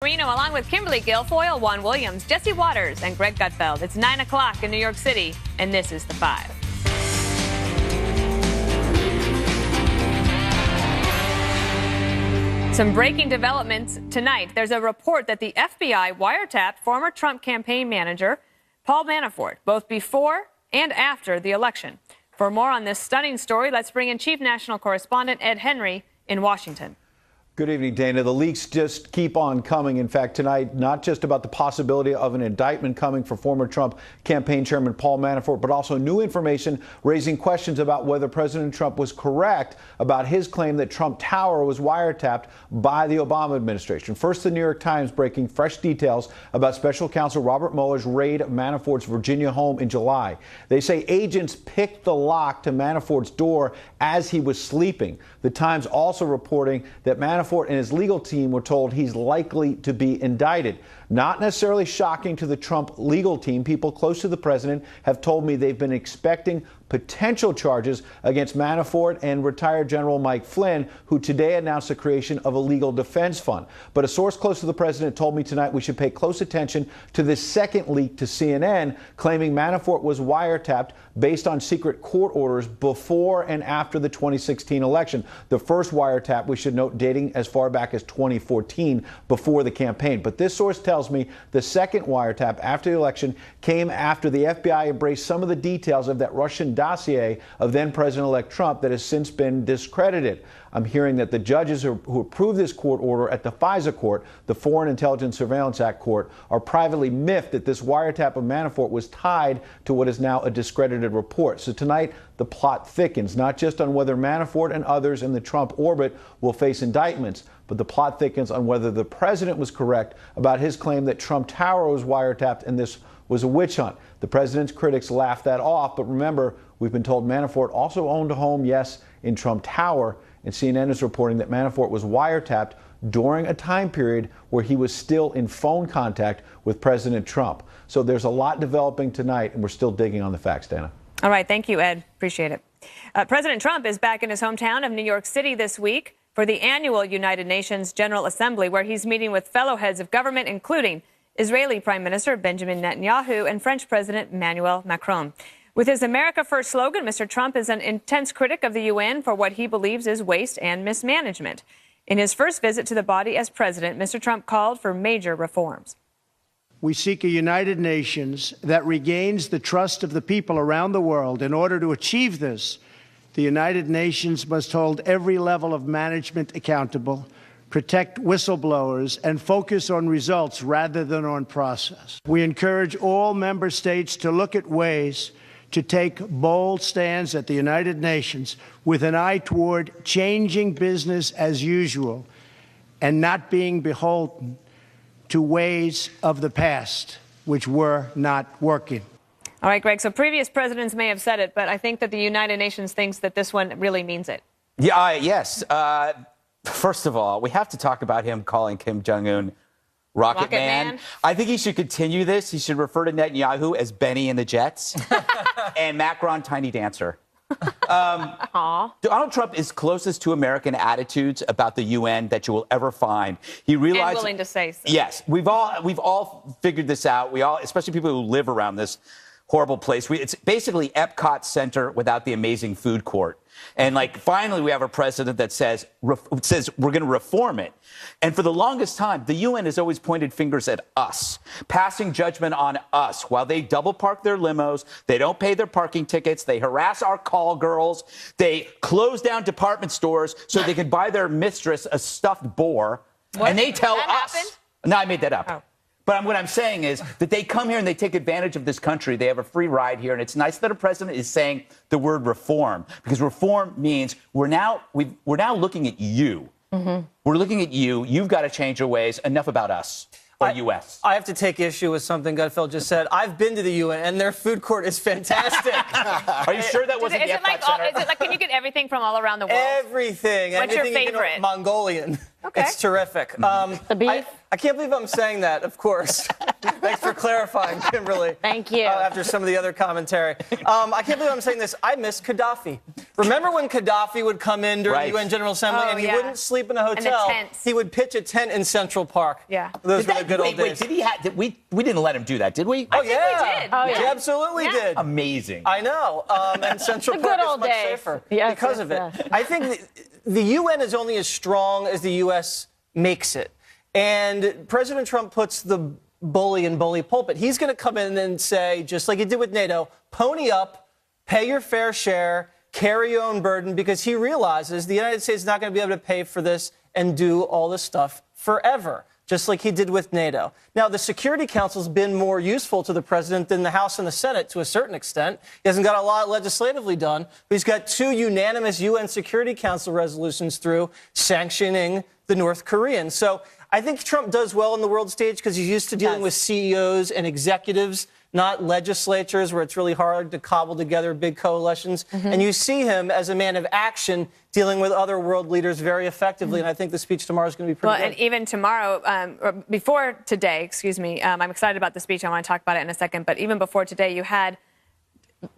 Reno, along with Kimberly Guilfoyle, Juan Williams, Jesse Waters, and Greg Gutfeld. It's 9 o'clock in New York City, and this is The Five. Some breaking developments tonight. There's a report that the FBI wiretapped former Trump campaign manager Paul Manafort, both before and after the election. For more on this stunning story, let's bring in Chief National Correspondent Ed Henry in Washington. Good evening, Dana. The leaks just keep on coming. In fact, tonight, not just about the possibility of an indictment coming for former Trump campaign chairman Paul Manafort, but also new information raising questions about whether President Trump was correct about his claim that Trump Tower was wiretapped by the Obama administration. First, the New York Times breaking fresh details about special counsel Robert Mueller's raid of Manafort's Virginia home in July. They say agents picked the lock to Manafort's door as he was sleeping. The Times also reporting that Manafort and his legal team were told he's likely to be indicted. Not necessarily shocking to the Trump legal team. People close to the president have told me they've been expecting potential charges against Manafort and retired General Mike Flynn, who today announced the creation of a legal defense fund. But a source close to the president told me tonight we should pay close attention to this second leak to CNN, claiming Manafort was wiretapped based on secret court orders before and after the 2016 election. The first wiretap, we should note, dating as far back as 2014, before the campaign. But this source tells me the second wiretap after the election came after the FBI embraced some of the details of that Russian dossier of then-President-elect Trump that has since been discredited. I'm hearing that the judges who approved this court order at the FISA court, the Foreign Intelligence Surveillance Act court, are privately miffed that this wiretap of Manafort was tied to what is now a discredited report. So tonight, the plot thickens, not just on whether Manafort and others in the Trump orbit will face indictments, but the plot thickens on whether the president was correct about his claim that Trump Tower was wiretapped and this was a witch hunt. The president's critics laughed that off, but remember, we've been told Manafort also owned a home, yes, in Trump Tower, and CNN is reporting that Manafort was wiretapped during a time period where he was still in phone contact with President Trump. So there's a lot developing tonight, and we're still digging on the facts, Dana. All right, thank you, Ed. Appreciate it. President Trump is back in his hometown of New York City this week for the annual United Nations General Assembly, where he's meeting with fellow heads of government, including Israeli Prime Minister Benjamin Netanyahu and French President Emmanuel Macron. With his America First slogan, Mr. Trump is an intense critic of the UN for what he believes is waste and mismanagement. In his first visit to the body as president, Mr. Trump called for major reforms. We seek a United Nations that regains the trust of the people around the world. In order to achieve this, the United Nations must hold every level of management accountable, protect whistleblowers, and focus on results rather than on process. We encourage all member states to look at ways to take bold stands at the United Nations with an eye toward changing business as usual and not being beholden to ways of the past which were not working. All right, Greg, so previous presidents may have said it, but I think that the United Nations thinks that this one really means it. Yeah, yes. First of all, we have to talk about him calling Kim Jong-un Rocket Man. I think he should continue this. He should refer to Netanyahu as Benny and the Jets and Macron Tiny Dancer. Donald Trump is closest to American attitudes about the UN that you will ever find. He realized, and willing to say so. Yes, we've all figured this out. We all, especially people who live around this horrible place. It's basically Epcot Center without the amazing food court. And finally, we have a president that says we're going to reform it. And for the longest time, the UN has always pointed fingers at us, passing judgment on us while they double park their limos. They don't pay their parking tickets. They harass our call girls. They close down department stores so they can buy their mistress a stuffed boar. What? And they tell us. Happened? No, I made that up. Oh. But what I'm saying is that they come here and they take advantage of this country. They have a free ride here. And it's nice that a president is saying the word reform, because reform means we're now looking at you. Mm-hmm. We're looking at you. You've got to change your ways. Enough about us or U.S. I have to take issue with something Gutfeld just said. I've been to the UN, and their food court is fantastic. Are you sure that wasn't the Epcot Center? Is it like, can you get everything from all around the world? Everything. What's your favorite? Mongolian. Okay. It's terrific. The beef? I can't believe I'm saying that, of course. Thanks for clarifying, Kimberly. Thank you. After some of the other commentary. I can't believe I'm saying this. I miss Gaddafi. Remember when Gaddafi would come in during the UN General Assembly and he wouldn't sleep in a hotel? He would pitch a tent in Central Park. Yeah. Those were the good old days. Did he we didn't let him do that, did we? Oh, yeah. We did. Oh, yeah. We absolutely did. Amazing. I know. And Central The Park good is old much days. safer Yes, because yes, of it. yes. I think the UN is only as strong as the U.S. makes it. And President Trump puts the bully in bully pulpit. He's going to come in and say, just like he did with NATO, pony up, pay your fair share, carry your own burden, because he realizes the United States is not going to be able to pay for this and do all this stuff forever, just like he did with NATO. Now, the Security Council's been more useful to the president than the House and the Senate to a certain extent. He hasn't got a lot legislatively done, but he's got 2 unanimous UN Security Council resolutions through sanctioning the North Koreans. So I think Trump does well on the world stage because he's used to dealing with CEOs and executives, not legislatures, where it's really hard to cobble together big coalitions. And you see him as a man of action dealing with other world leaders very effectively. And I think the speech tomorrow is going to be pretty good. And even tomorrow, or before today, excuse me, I'm excited about the speech. I want to talk about it in a second. But even before today, you had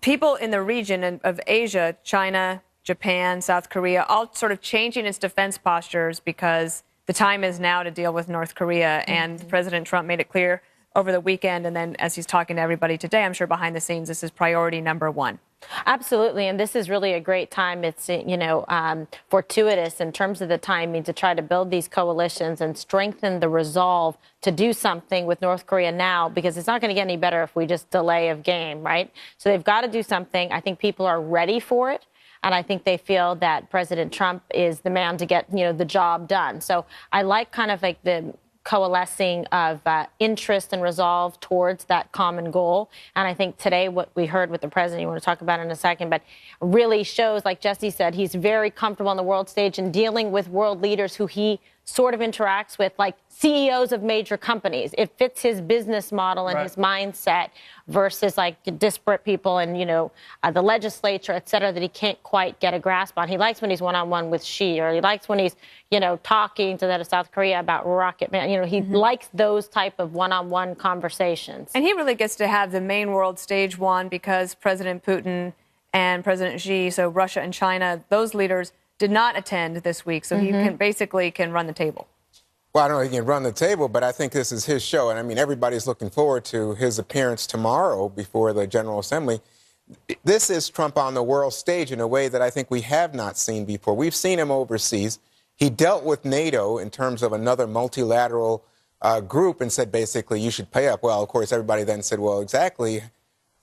people in the region of Asia, China, Japan, South Korea, all sort of changing its defense postures because the time is now to deal with North Korea. And President Trump made it clear over the weekend, and then as he's talking to everybody today, I'm sure behind the scenes, this is priority number 1. Absolutely, and this is really a great time. It's, fortuitous in terms of the timing to try to build these coalitions and strengthen the resolve to do something with North Korea now, because it's not going to get any better if we just delay of game, right? So they've got to do something. I think people are ready for it. And I think they feel that President Trump is the man to get, the job done. So I like kind of like the coalescing of interest and resolve towards that common goal. And I think today what we heard with the president, you want to talk about in a second, but really shows, like Jesse said, he's very comfortable on the world stage and dealing with world leaders who he sort of interacts with, like CEOs of major companies. It fits his business model and his mindset versus like disparate people and, the legislature, et cetera, that he can't quite get a grasp on. He likes when he's one-on-one with Xi, or he likes when he's, talking to that of South Korea about Rocket Man. He likes those type of one-on-one conversations. And he really gets to have the main world stage won because President Putin and President Xi, so Russia and China, those leaders did not attend this week. So he can run the table. Well, I don't know if he can run the table, but I think this is his show. And I mean, everybody's looking forward to his appearance tomorrow before the General Assembly. This is Trump on the world stage in a way that I think we have not seen before. We've seen him overseas. He dealt with NATO in terms of another multilateral group and said, basically, you should pay up. Well, of course, everybody then said, well, exactly.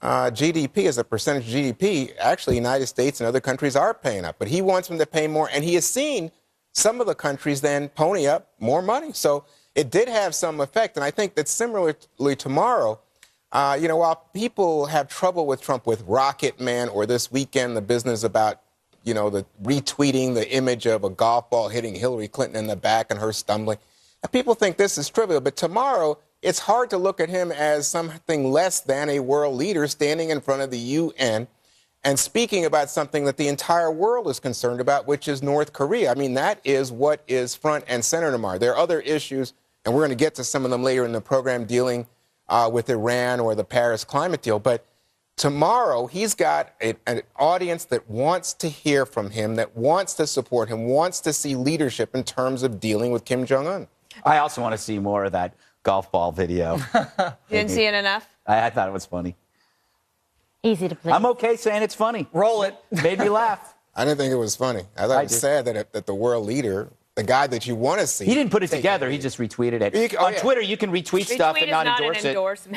GDP as a percentage of GDP, actually, the United States and other countries are paying up. But he wants them to pay more. And he has seen some of the countries then pony up more money. So it did have some effect. And I think that similarly tomorrow, while people have trouble with Trump with Rocket Man, or this weekend, the business about, the retweeting the image of a golf ball hitting Hillary Clinton in the back and her stumbling, people think this is trivial. But tomorrow, it's hard to look at him as something less than a world leader standing in front of the UN and speaking about something that the entire world is concerned about, which is North Korea. I mean, that is what is front and center tomorrow. There are other issues, and we're going to get to some of them later in the program, dealing with Iran or the Paris climate deal. But tomorrow, he's got an audience that wants to hear from him, that wants to support him, wants to see leadership in terms of dealing with Kim Jong-un. I also want to see more of that golf ball video. You didn't see it enough? I thought it was funny. Easy to please. I'm okay saying it's funny. Roll it. Made me laugh. I didn't think it was funny. I thought it was sad that the world leader, the guy that you want to see. He didn't put it together. He just retweeted it. On Twitter, you can retweet stuff and not endorse it.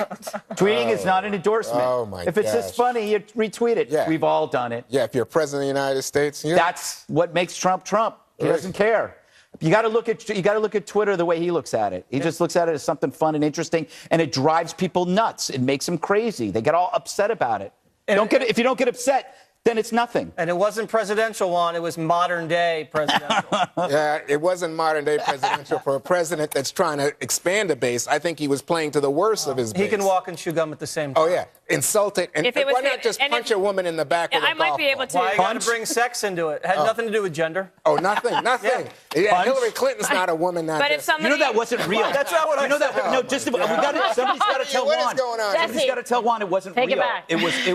Tweeting is not an endorsement. Oh, my If it's just funny, you retweet it. Yeah. We've all done it. Yeah, if you're president of the United States. That's what makes Trump Trump. He doesn't care. You got to look at Twitter the way he looks at it. He just looks at it as something fun and interesting, and it drives people nuts. It makes them crazy. They get all upset about it. If you don't get upset, then it's nothing. And it wasn't presidential, Juan. It was modern-day presidential. Yeah, it wasn't modern-day presidential for a president that's trying to expand a base. I think he was playing to the worst of his base. He can walk and chew gum at the same time. Oh, yeah. Insulted. And why not just punch a woman in the back with a golf ball? I might be able to. Why you got to bring sex into it? It had nothing to do with gender. Oh, nothing. Nothing. Yeah, Hillary Clinton's not a woman. But if somebody, you know that wasn't real. That's not what I said. No, just somebody's got to tell What Juan. is going on? Somebody's got to tell Juan it wasn't Take it real. back. It was the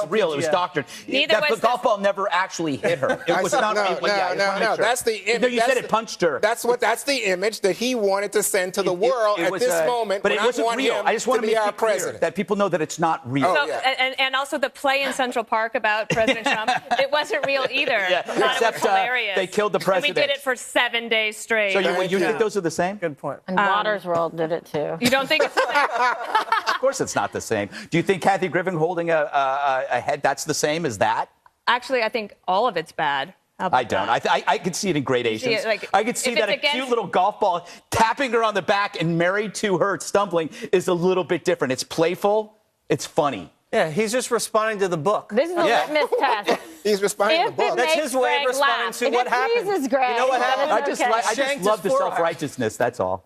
real. It was LPGA. doctored. The golf ball never actually hit her. It was not. No. That's the image. No, you said it punched her. That's the image that he wanted to send to the world at this moment. But it wasn't real. I just want to be make our it clear president. that people know that it's not real. So, and also the play in Central Park about President Trump, it wasn't real either. Yeah, I thought except it was hilarious. they killed the president. And we did it for 7 days straight. So you think those are the same? Good point. And Waters World did it too. You don't think it's the same? Of course it's not the same. Do you think Kathy Griffin holding a head, that's the same as that? Actually, I think all of it's bad. I don't. I could see it in gradations. I could see that a cute little golf ball tapping her on the back and married to her stumbling is a little bit different. It's playful. It's funny. Yeah, he's just responding to the book. This is a litmus test. He's responding to the book. That's his way of responding to what happened. If it pleases Greg, you know what happened? I just love the self-righteousness. That's all.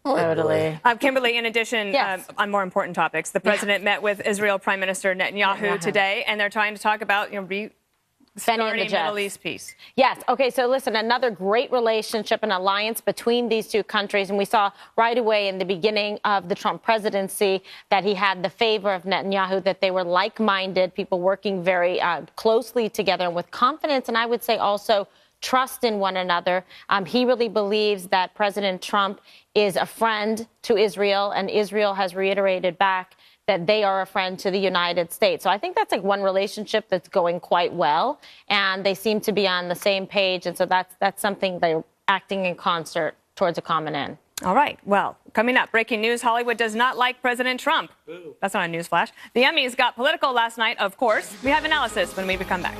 Totally. Kimberly, in addition, on more important topics, the president met with Israel Prime Minister Netanyahu today, and they're trying to talk about restarting Middle East peace. Yes. Okay. So listen, another great relationship and alliance between these two countries. And we saw right away in the beginning of the Trump presidency that he had the favor of Netanyahu, that they were like-minded, people working very closely together and with confidence. And I would say also trust in one another. He really believes that President Trump is a friend to Israel, and Israel has reiterated back that they are a friend to the United States. So I think that's like one relationship that's going quite well, and they seem to be on the same page. And so that's something they're acting in concert towards a common end. All right. Well, coming up, breaking news, Hollywood does not like President Trump. That's not a news flash. The Emmys got political last night, of course. We have analysis when we come back.